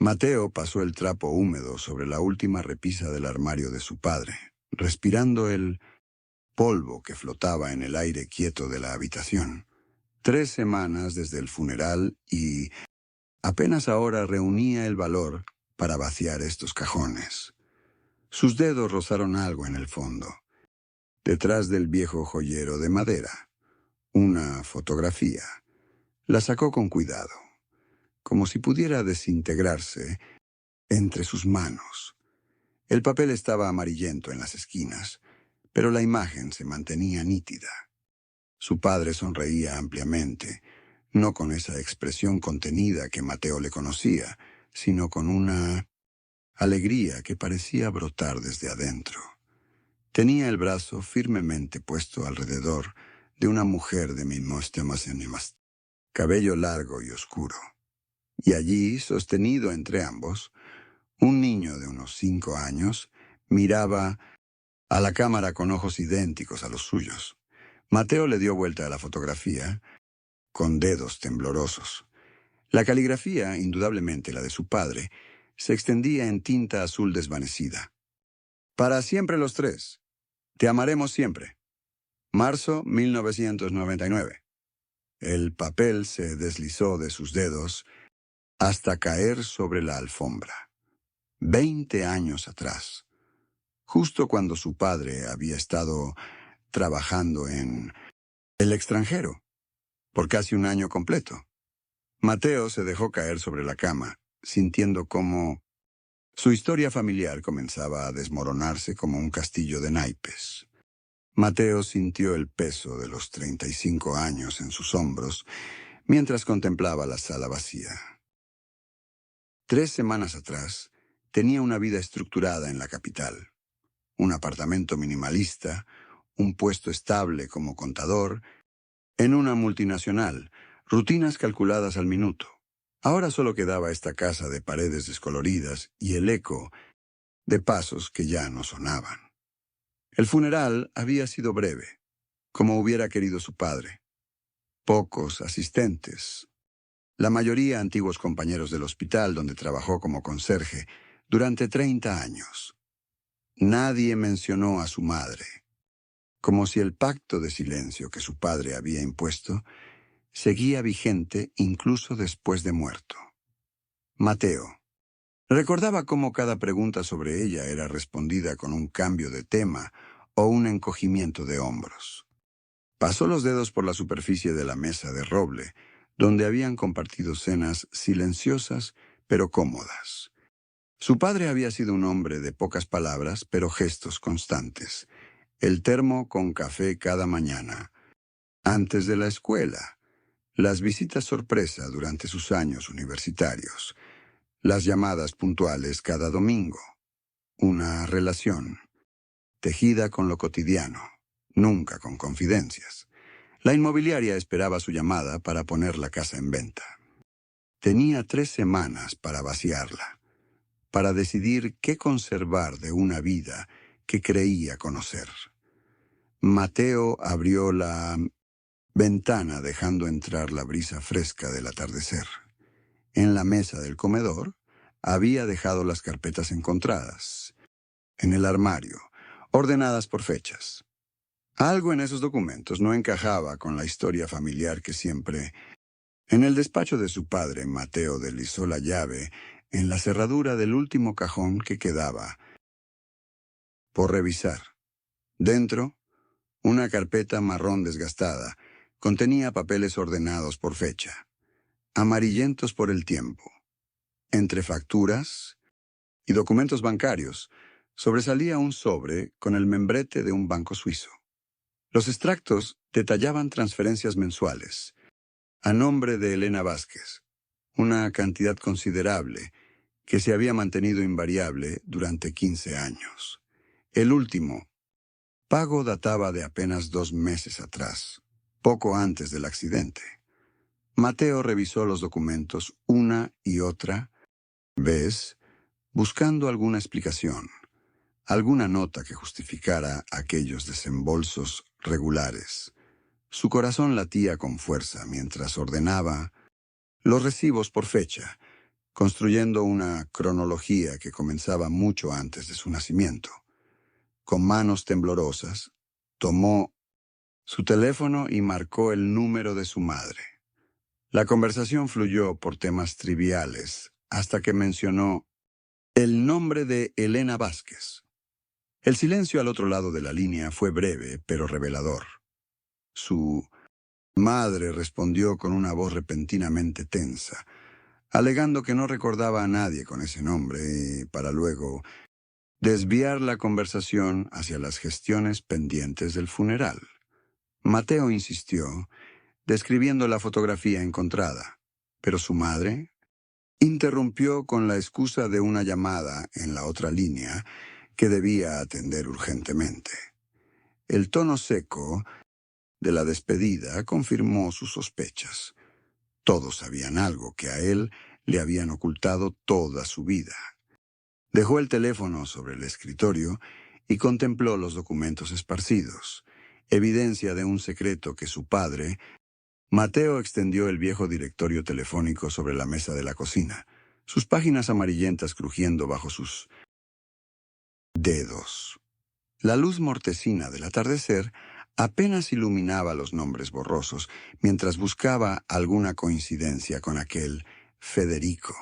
Mateo pasó el trapo húmedo sobre la última repisa del armario de su padre, respirando el polvo que flotaba en el aire quieto de la habitación. 3 semanas desde el funeral y apenas ahora reunía el valor para vaciar estos cajones. Sus dedos rozaron algo en el fondo, detrás del viejo joyero de madera. Una fotografía. La sacó con cuidado, como si pudiera desintegrarse entre sus manos. El papel estaba amarillento en las esquinas, pero la imagen se mantenía nítida. Su padre sonreía ampliamente, no con esa expresión contenida que Mateo le conocía, sino con una alegría que parecía brotar desde adentro. Tenía el brazo firmemente puesto alrededor de una mujer de cabello largo y oscuro. Y allí, sostenido entre ambos, un niño de unos 5 años miraba a la cámara con ojos idénticos a los suyos. Mateo le dio vuelta a la fotografía con dedos temblorosos. La caligrafía, indudablemente la de su padre, se extendía en tinta azul desvanecida. Para siempre los 3. Te amaremos siempre. Marzo 1999. El papel se deslizó de sus dedos hasta caer sobre la alfombra. 20 años atrás, justo cuando su padre había estado trabajando en el extranjero, por casi un año completo. Mateo se dejó caer sobre la cama, sintiendo cómo su historia familiar comenzaba a desmoronarse como un castillo de naipes. Mateo sintió el peso de los 35 años en sus hombros mientras contemplaba la sala vacía. 3 semanas atrás, tenía una vida estructurada en la capital. Un apartamento minimalista, un puesto estable como contador, en una multinacional, rutinas calculadas al minuto. Ahora solo quedaba esta casa de paredes descoloridas y el eco de pasos que ya no sonaban. El funeral había sido breve, como hubiera querido su padre. Pocos asistentes, la mayoría antiguos compañeros del hospital donde trabajó como conserje durante 30 años. Nadie mencionó a su madre, como si el pacto de silencio que su padre había impuesto seguía vigente incluso después de muerto. Mateo recordaba cómo cada pregunta sobre ella era respondida con un cambio de tema o un encogimiento de hombros. Pasó los dedos por la superficie de la mesa de roble, donde habían compartido cenas silenciosas pero cómodas. Su padre había sido un hombre de pocas palabras, pero gestos constantes. El termo con café cada mañana, antes de la escuela, las visitas sorpresa durante sus años universitarios, las llamadas puntuales cada domingo. Una relación, tejida con lo cotidiano, nunca con confidencias. La inmobiliaria esperaba su llamada para poner la casa en venta. Tenía 3 semanas para vaciarla, para decidir qué conservar de una vida que creía conocer. Mateo abrió la ventana dejando entrar la brisa fresca del atardecer. En la mesa del comedor había dejado las carpetas encontradas, en el armario, ordenadas por fechas. Algo en esos documentos no encajaba con la historia familiar que siempre... En el despacho de su padre, Mateo deslizó la llave en la cerradura del último cajón que quedaba por revisar. Dentro, una carpeta marrón desgastada contenía papeles ordenados por fecha, amarillentos por el tiempo. Entre facturas y documentos bancarios, sobresalía un sobre con el membrete de un banco suizo. Los extractos detallaban transferencias mensuales, a nombre de Elena Vázquez, una cantidad considerable que se había mantenido invariable durante 15 años. El último pago databa de apenas 2 meses atrás, poco antes del accidente. Mateo revisó los documentos una y otra vez, buscando alguna explicación, alguna nota que justificara aquellos desembolsos regulares. Su corazón latía con fuerza mientras ordenaba los recibos por fecha, construyendo una cronología que comenzaba mucho antes de su nacimiento. Con manos temblorosas, tomó su teléfono y marcó el número de su madre. La conversación fluyó por temas triviales hasta que mencionó el nombre de Elena Vázquez. El silencio al otro lado de la línea fue breve, pero revelador. Su madre respondió con una voz repentinamente tensa, alegando que no recordaba a nadie con ese nombre, para luego desviar la conversación hacia las gestiones pendientes del funeral. Mateo insistió, describiendo la fotografía encontrada, pero su madre interrumpió con la excusa de una llamada en la otra línea que debía atender urgentemente. El tono seco de la despedida confirmó sus sospechas. Todos sabían algo que a él le habían ocultado toda su vida. Dejó el teléfono sobre el escritorio y contempló los documentos esparcidos, evidencia de un secreto que su padre. Mateo extendió el viejo directorio telefónico sobre la mesa de la cocina, sus páginas amarillentas crujiendo bajo sus dedos. La luz mortecina del atardecer apenas iluminaba los nombres borrosos mientras buscaba alguna coincidencia con aquel Federico.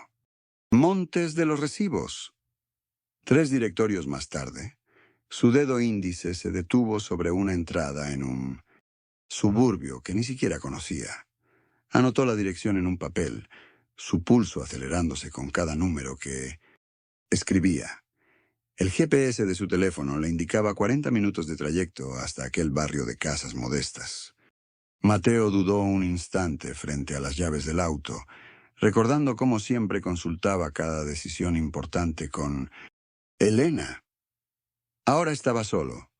Montes de los Recibos. 3 directorios más tarde, su dedo índice se detuvo sobre una entrada en un suburbio que ni siquiera conocía. Anotó la dirección en un papel, su pulso acelerándose con cada número que escribía. El GPS de su teléfono le indicaba 40 minutos de trayecto hasta aquel barrio de casas modestas. Mateo dudó un instante frente a las llaves del auto, recordando cómo siempre consultaba cada decisión importante con Elena. Ahora estaba solo,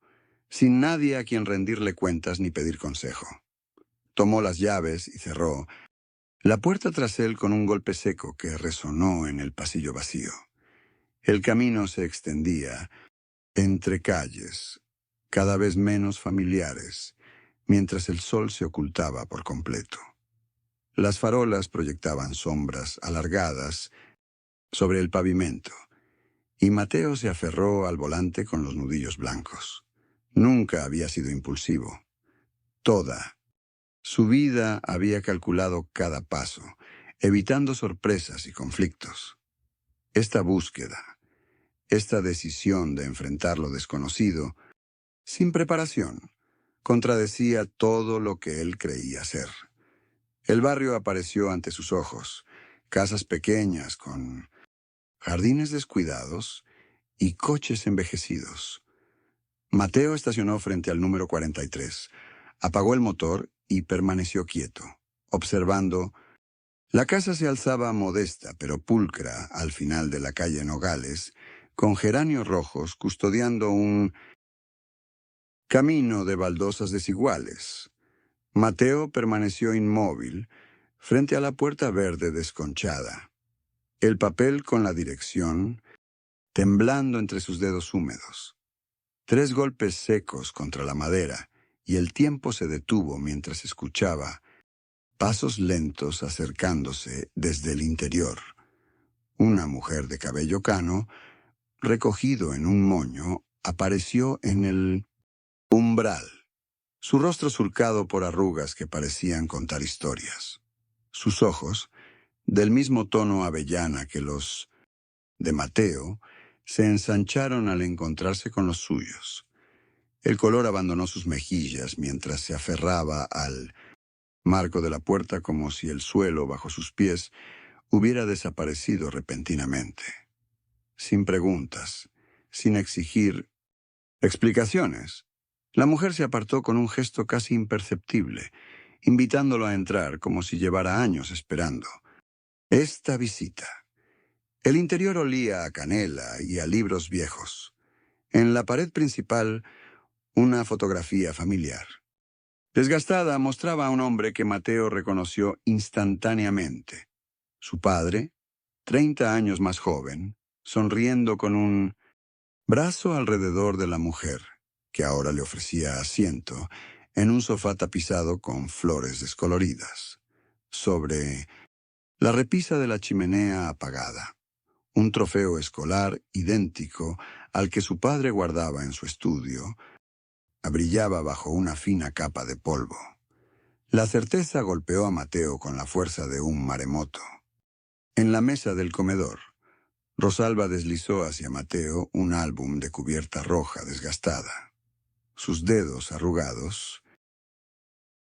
sin nadie a quien rendirle cuentas ni pedir consejo. Tomó las llaves y cerró la puerta tras él con un golpe seco que resonó en el pasillo vacío. El camino se extendía entre calles, cada vez menos familiares, mientras el sol se ocultaba por completo. Las farolas proyectaban sombras alargadas sobre el pavimento, y Mateo se aferró al volante con los nudillos blancos. Nunca había sido impulsivo. Toda su vida había calculado cada paso, evitando sorpresas y conflictos. Esta búsqueda, esta decisión de enfrentar lo desconocido, sin preparación, contradecía todo lo que él creía ser. El barrio apareció ante sus ojos, casas pequeñas con jardines descuidados y coches envejecidos. Mateo estacionó frente al número 43, apagó el motor y permaneció quieto, observando. La casa se alzaba modesta pero pulcra al final de la calle Nogales, con geranios rojos custodiando un camino de baldosas desiguales. Mateo permaneció inmóvil frente a la puerta verde desconchada, el papel con la dirección temblando entre sus dedos húmedos. 3 golpes secos contra la madera y el tiempo se detuvo mientras escuchaba pasos lentos acercándose desde el interior. Una mujer de cabello cano, recogido en un moño, apareció en el umbral, su rostro surcado por arrugas que parecían contar historias. Sus ojos, del mismo tono avellana que los de Mateo, se ensancharon al encontrarse con los suyos. El color abandonó sus mejillas mientras se aferraba al marco de la puerta como si el suelo bajo sus pies hubiera desaparecido repentinamente. Sin preguntas, sin exigir explicaciones, la mujer se apartó con un gesto casi imperceptible, invitándolo a entrar como si llevara años esperando esta visita. El interior olía a canela y a libros viejos. En la pared principal, una fotografía familiar. Desgastada, mostraba a un hombre que Mateo reconoció instantáneamente. Su padre, 30 años más joven, sonriendo con un brazo alrededor de la mujer, que ahora le ofrecía asiento en un sofá tapizado con flores descoloridas. Sobre La repisa de la chimenea apagada, un trofeo escolar idéntico al que su padre guardaba en su estudio, brillaba bajo una fina capa de polvo. La certeza golpeó a Mateo con la fuerza de un maremoto. En la mesa del comedor, Rosalba deslizó hacia Mateo un álbum de cubierta roja desgastada. Sus dedos arrugados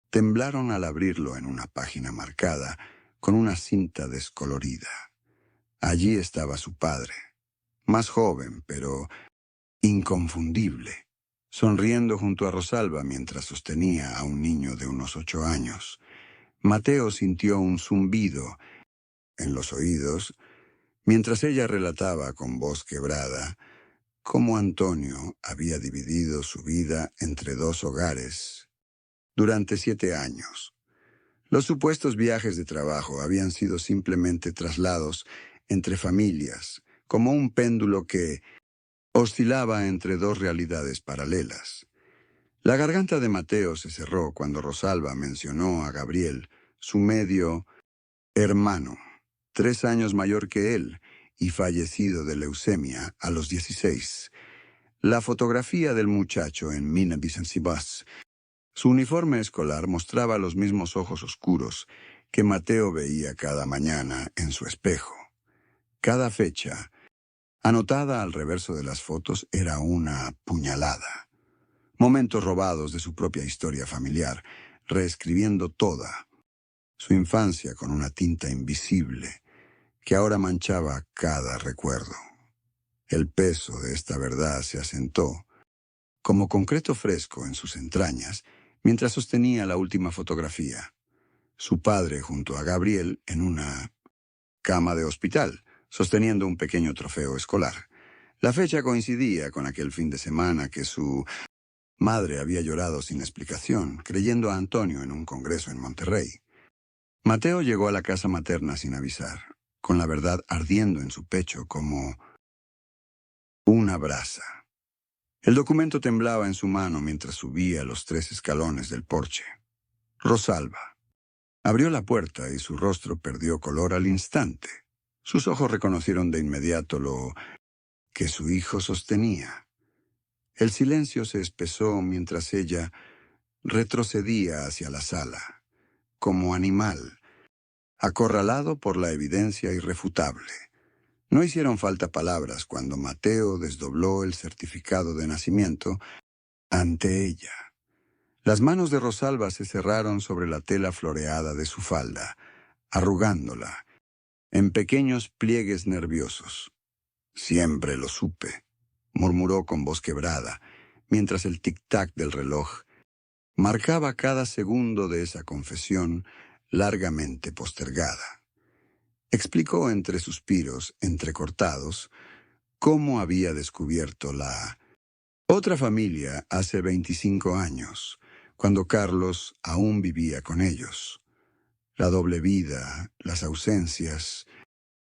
temblaron al abrirlo en una página marcada con una cinta descolorida. Allí estaba su padre, más joven, pero inconfundible, sonriendo junto a Rosalba mientras sostenía a un niño de unos 8 años. Mateo sintió un zumbido en los oídos mientras ella relataba con voz quebrada cómo Antonio había dividido su vida entre 2 hogares durante 7 años. Los supuestos viajes de trabajo habían sido simplemente traslados entre familias, como un péndulo que oscilaba entre 2 realidades paralelas. La garganta de Mateo se cerró cuando Rosalba mencionó a Gabriel, su medio hermano, 3 años mayor que él y fallecido de leucemia a los 16. La fotografía del muchacho en Mina Vicensibus. Su uniforme escolar mostraba los mismos ojos oscuros que Mateo veía cada mañana en su espejo. Cada fecha, anotada al reverso de las fotos, era una puñalada. Momentos robados de su propia historia familiar, reescribiendo toda su infancia con una tinta invisible que ahora manchaba cada recuerdo. El peso de esta verdad se asentó como concreto fresco en sus entrañas mientras sostenía la última fotografía. Su padre junto a Gabriel en una cama de hospital, sosteniendo un pequeño trofeo escolar. La fecha coincidía con aquel fin de semana que su madre había llorado sin explicación, creyendo a Antonio en un congreso en Monterrey. Mateo llegó a la casa materna sin avisar, con la verdad ardiendo en su pecho como una brasa. El documento temblaba en su mano mientras subía los 3 escalones del porche. Rosalba. Abrió la puerta y su rostro perdió color al instante. Sus ojos reconocieron de inmediato lo que su hijo sostenía. El silencio se espesó mientras ella retrocedía hacia la sala, como animal, acorralado por la evidencia irrefutable. No hicieron falta palabras cuando Mateo desdobló el certificado de nacimiento ante ella. Las manos de Rosalba se cerraron sobre la tela floreada de su falda, arrugándola en pequeños pliegues nerviosos. «Siempre lo supe», murmuró con voz quebrada, mientras el tic-tac del reloj marcaba cada segundo de esa confesión largamente postergada. Explicó entre suspiros entrecortados cómo había descubierto la otra familia hace 25 años, cuando Carlos aún vivía con ellos. La doble vida, las ausencias,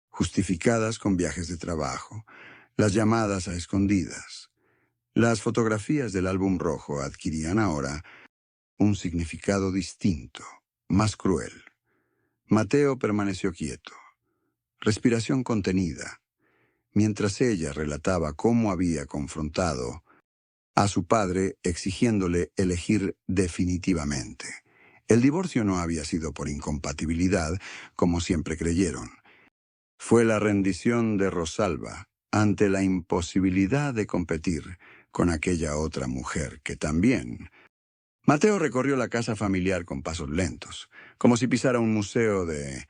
justificadas con viajes de trabajo, las llamadas a escondidas. Las fotografías del álbum rojo adquirían ahora un significado distinto, más cruel. Mateo permaneció quieto, respiración contenida, mientras ella relataba cómo había confrontado a su padre exigiéndole elegir definitivamente. El divorcio no había sido por incompatibilidad, como siempre creyeron. Fue la rendición de Rosalba ante la imposibilidad de competir con aquella otra mujer que también. Mateo recorrió la casa familiar con pasos lentos, como si pisara un museo de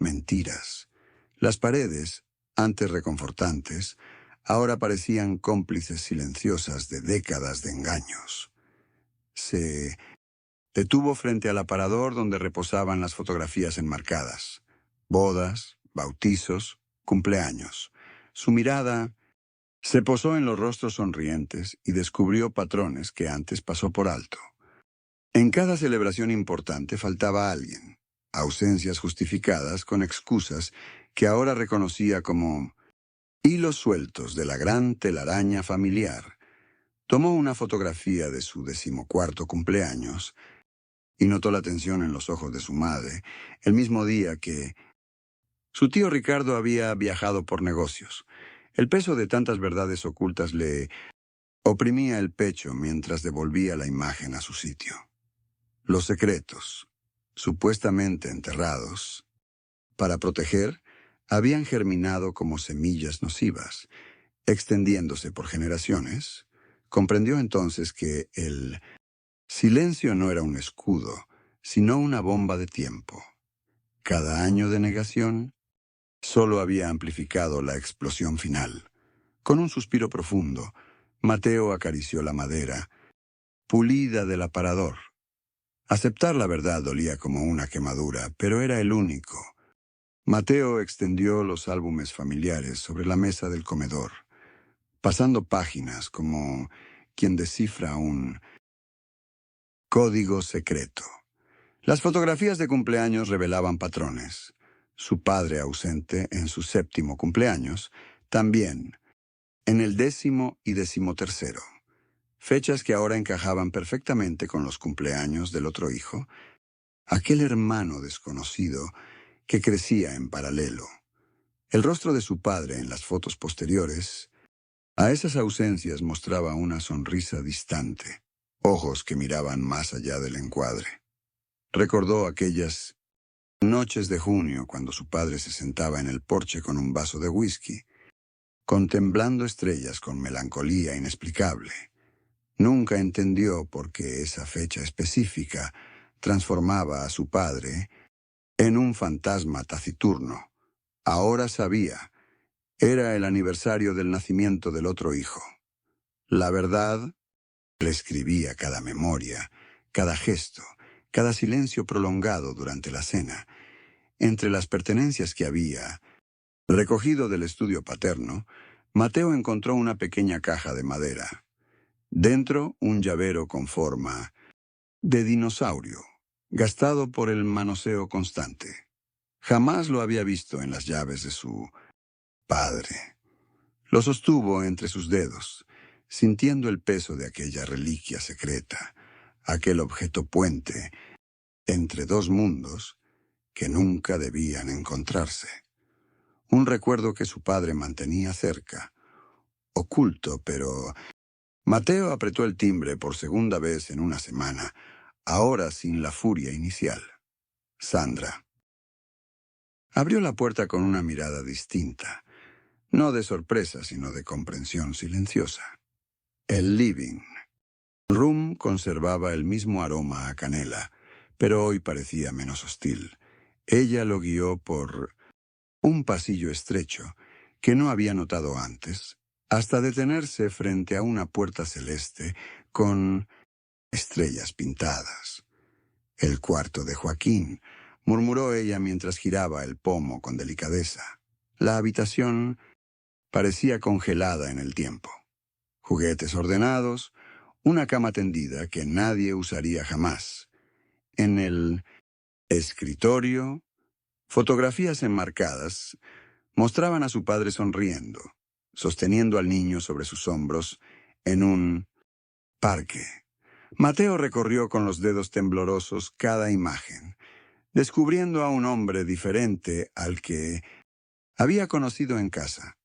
mentiras. Las paredes, antes reconfortantes, ahora parecían cómplices silenciosas de décadas de engaños. Se detuvo frente al aparador donde reposaban las fotografías enmarcadas. Bodas, bautizos, cumpleaños. Su mirada se posó en los rostros sonrientes y descubrió patrones que antes pasó por alto. En cada celebración importante faltaba alguien. Ausencias justificadas con excusas que ahora reconocía como hilos sueltos de la gran telaraña familiar. Tomó una fotografía de su 14º cumpleaños y notó la tensión en los ojos de su madre el mismo día que su tío Ricardo había viajado por negocios. El peso de tantas verdades ocultas le oprimía el pecho mientras devolvía la imagen a su sitio. Los secretos, supuestamente enterrados, para proteger, habían germinado como semillas nocivas, extendiéndose por generaciones. Comprendió entonces que el silencio no era un escudo, sino una bomba de tiempo. Cada año de negación solo había amplificado la explosión final. Con un suspiro profundo, Mateo acarició la madera, pulida del aparador. Aceptar la verdad dolía como una quemadura, pero era el único. Mateo extendió los álbumes familiares sobre la mesa del comedor, pasando páginas como quien descifra un código secreto. Las fotografías de cumpleaños revelaban patrones. Su padre ausente en su 7º cumpleaños, también en el 10º y 13º. Fechas que ahora encajaban perfectamente con los cumpleaños del otro hijo, aquel hermano desconocido que crecía en paralelo. El rostro de su padre en las fotos posteriores, a esas ausencias mostraba una sonrisa distante, ojos que miraban más allá del encuadre. Recordó aquellas noches de junio cuando su padre se sentaba en el porche con un vaso de whisky, contemplando estrellas con melancolía inexplicable. Nunca entendió por qué esa fecha específica transformaba a su padre en un fantasma taciturno. Ahora sabía, era el aniversario del nacimiento del otro hijo. La verdad le escribía cada memoria, cada gesto, cada silencio prolongado durante la cena. Entre las pertenencias que había recogido del estudio paterno, Mateo encontró una pequeña caja de madera. Dentro, un llavero con forma de dinosaurio, gastado por el manoseo constante. Jamás lo había visto en las llaves de su padre. Lo sostuvo entre sus dedos, sintiendo el peso de aquella reliquia secreta, aquel objeto puente entre dos mundos que nunca debían encontrarse. Un recuerdo que su padre mantenía cerca, oculto, pero Mateo apretó el timbre por segunda vez en una semana, ahora sin la furia inicial. Sandra. Abrió la puerta con una mirada distinta, no de sorpresa, sino de comprensión silenciosa. El living room conservaba el mismo aroma a canela, pero hoy parecía menos hostil. Ella lo guió por un pasillo estrecho que no había notado antes, hasta detenerse frente a una puerta celeste con estrellas pintadas. «El cuarto de Joaquín», murmuró ella mientras giraba el pomo con delicadeza. La habitación parecía congelada en el tiempo. Juguetes ordenados, una cama tendida que nadie usaría jamás. En el escritorio, fotografías enmarcadas mostraban a su padre sonriendo, sosteniendo al niño sobre sus hombros en un parque. Mateo recorrió con los dedos temblorosos cada imagen, descubriendo a un hombre diferente al que había conocido en casa.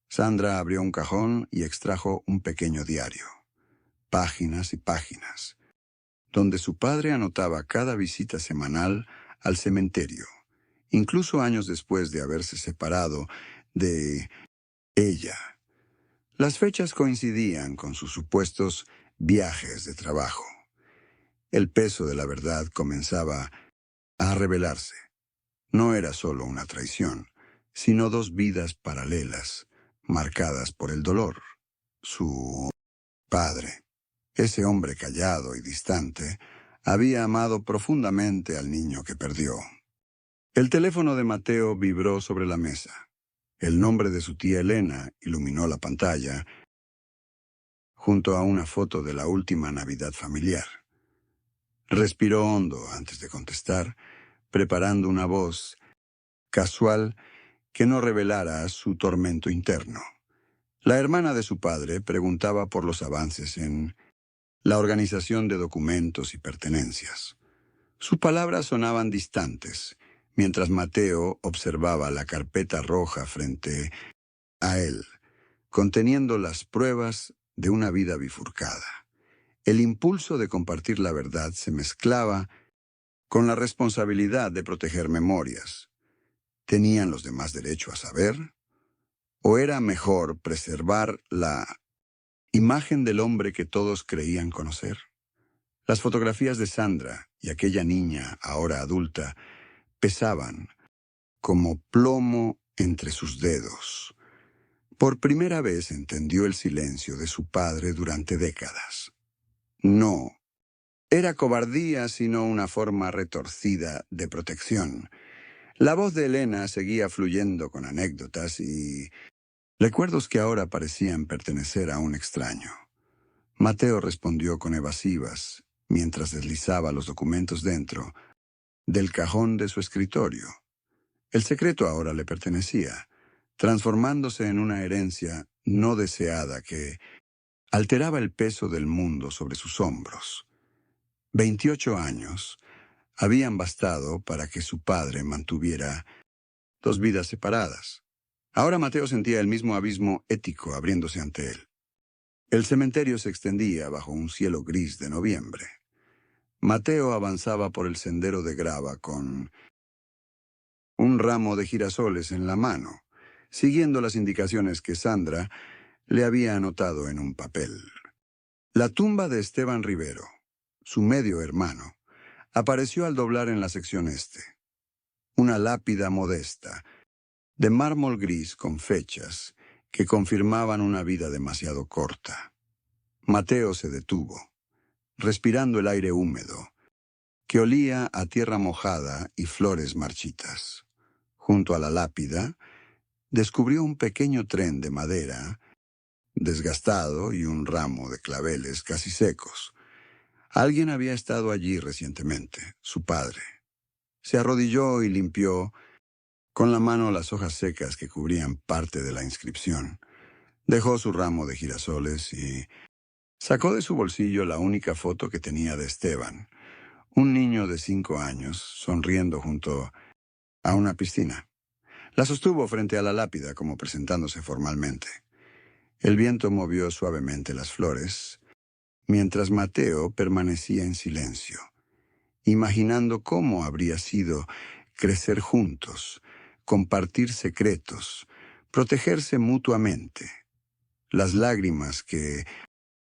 Sandra abrió un cajón y extrajo un pequeño diario. Páginas y páginas, donde su padre anotaba cada visita semanal al cementerio, incluso años después de haberse separado de ella. Las fechas coincidían con sus supuestos viajes de trabajo. El peso de la verdad comenzaba a revelarse. No era solo una traición, sino dos vidas paralelas, marcadas por el dolor. Su padre, ese hombre callado y distante, había amado profundamente al niño que perdió. El teléfono de Mateo vibró sobre la mesa. El nombre de su tía Elena iluminó la pantalla, junto a una foto de la última Navidad familiar. Respiró hondo antes de contestar, preparando una voz casual que no revelara su tormento interno. La hermana de su padre preguntaba por los avances en la organización de documentos y pertenencias. Sus palabras sonaban distantes, mientras Mateo observaba la carpeta roja frente a él, conteniendo las pruebas de una vida bifurcada. El impulso de compartir la verdad se mezclaba con la responsabilidad de proteger memorias. ¿Tenían los demás derecho a saber? ¿O era mejor preservar la imagen del hombre que todos creían conocer? Las fotografías de Sandra y aquella niña, ahora adulta, pesaban como plomo entre sus dedos. Por primera vez entendió el silencio de su padre durante décadas. No era cobardía, sino una forma retorcida de protección. La voz de Elena seguía fluyendo con anécdotas y recuerdos que ahora parecían pertenecer a un extraño. Mateo respondió con evasivas, mientras deslizaba los documentos dentro del cajón de su escritorio. El secreto ahora le pertenecía, transformándose en una herencia no deseada que alteraba el peso del mundo sobre sus hombros. 28 años habían bastado para que su padre mantuviera dos vidas separadas. Ahora Mateo sentía el mismo abismo ético abriéndose ante él. El cementerio se extendía bajo un cielo gris de noviembre. Mateo avanzaba por el sendero de grava con un ramo de girasoles en la mano, siguiendo las indicaciones que Sandra le había anotado en un papel. La tumba de Esteban Rivero, su medio hermano, apareció al doblar en la sección este. Una lápida modesta, de mármol gris con fechas que confirmaban una vida demasiado corta. Mateo se detuvo, respirando el aire húmedo, que olía a tierra mojada y flores marchitas. Junto a la lápida, descubrió un pequeño tren de madera, desgastado, y un ramo de claveles casi secos. Alguien había estado allí recientemente, su padre. Se arrodilló y limpió con la mano las hojas secas que cubrían parte de la inscripción. Dejó su ramo de girasoles y sacó de su bolsillo la única foto que tenía de Esteban, un niño de 5 años, sonriendo junto a una piscina. La sostuvo frente a la lápida como presentándose formalmente. El viento movió suavemente las flores, mientras Mateo permanecía en silencio, imaginando cómo habría sido crecer juntos, compartir secretos, protegerse mutuamente. Las lágrimas que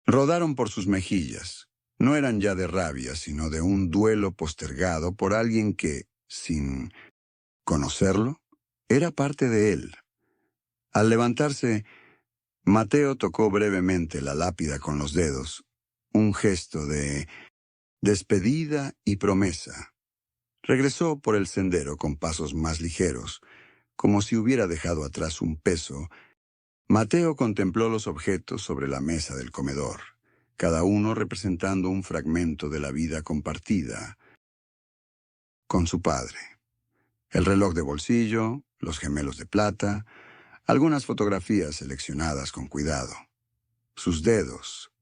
rodaron por sus mejillas no eran ya de rabia, sino de un duelo postergado por alguien que, sin conocerlo, era parte de él. Al levantarse, Mateo tocó brevemente la lápida con los dedos, un gesto de despedida y promesa. Regresó por el sendero con pasos más ligeros, como si hubiera dejado atrás un peso. Mateo contempló los objetos sobre la mesa del comedor, cada uno representando un fragmento de la vida compartida con su padre. El reloj de bolsillo, los gemelos de plata, algunas fotografías seleccionadas con cuidado. Sus dedos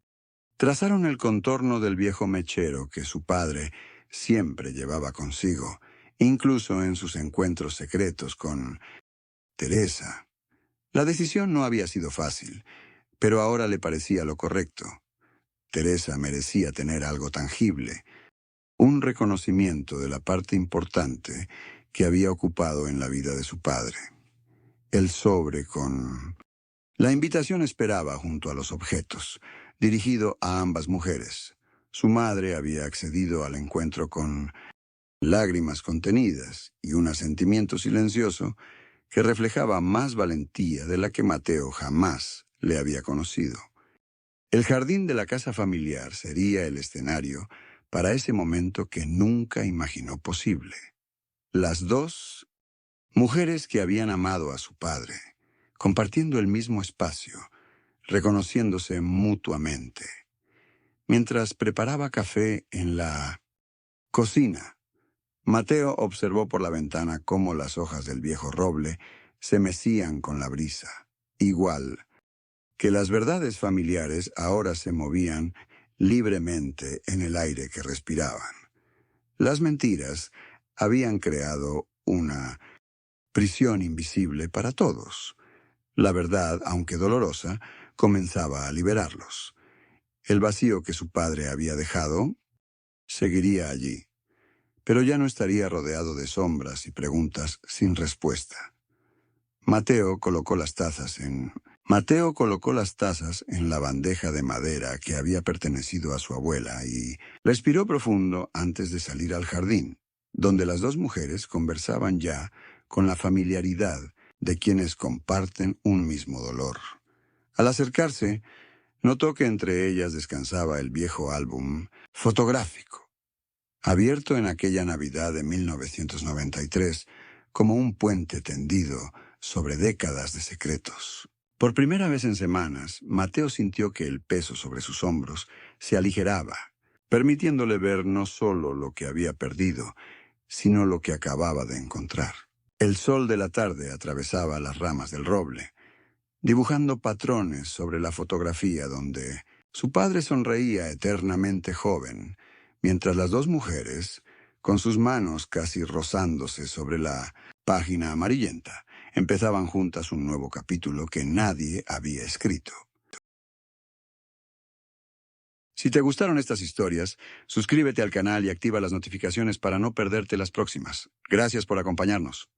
trazaron el contorno del viejo mechero que su padre siempre llevaba consigo, incluso en sus encuentros secretos con Teresa. La decisión no había sido fácil, pero ahora le parecía lo correcto. Teresa merecía tener algo tangible, un reconocimiento de la parte importante que había ocupado en la vida de su padre. El sobre con la invitación esperaba junto a los objetos, dirigido a ambas mujeres. Su madre había accedido al encuentro con lágrimas contenidas y un asentimiento silencioso que reflejaba más valentía de la que Mateo jamás le había conocido. El jardín de la casa familiar sería el escenario para ese momento que nunca imaginó posible. Las dos mujeres que habían amado a su padre, compartiendo el mismo espacio, reconociéndose mutuamente. Mientras preparaba café en la cocina, Mateo observó por la ventana cómo las hojas del viejo roble se mecían con la brisa, igual que las verdades familiares ahora se movían libremente en el aire que respiraban. Las mentiras habían creado una prisión invisible para todos. La verdad, aunque dolorosa, comenzaba a liberarlos. El vacío que su padre había dejado seguiría allí, pero ya no estaría rodeado de sombras y preguntas sin respuesta. Mateo colocó las tazas en la bandeja de madera que había pertenecido a su abuela y respiró profundo antes de salir al jardín, donde las dos mujeres conversaban ya con la familiaridad de quienes comparten un mismo dolor. Al acercarse, notó que entre ellas descansaba el viejo álbum fotográfico, abierto en aquella Navidad de 1993, como un puente tendido sobre décadas de secretos. Por primera vez en semanas, Mateo sintió que el peso sobre sus hombros se aligeraba, permitiéndole ver no solo lo que había perdido, sino lo que acababa de encontrar. El sol de la tarde atravesaba las ramas del roble, dibujando patrones sobre la fotografía donde su padre sonreía eternamente joven, mientras las dos mujeres, con sus manos casi rozándose sobre la página amarillenta, empezaban juntas un nuevo capítulo que nadie había escrito. Si te gustaron estas historias, suscríbete al canal y activa las notificaciones para no perderte las próximas. Gracias por acompañarnos.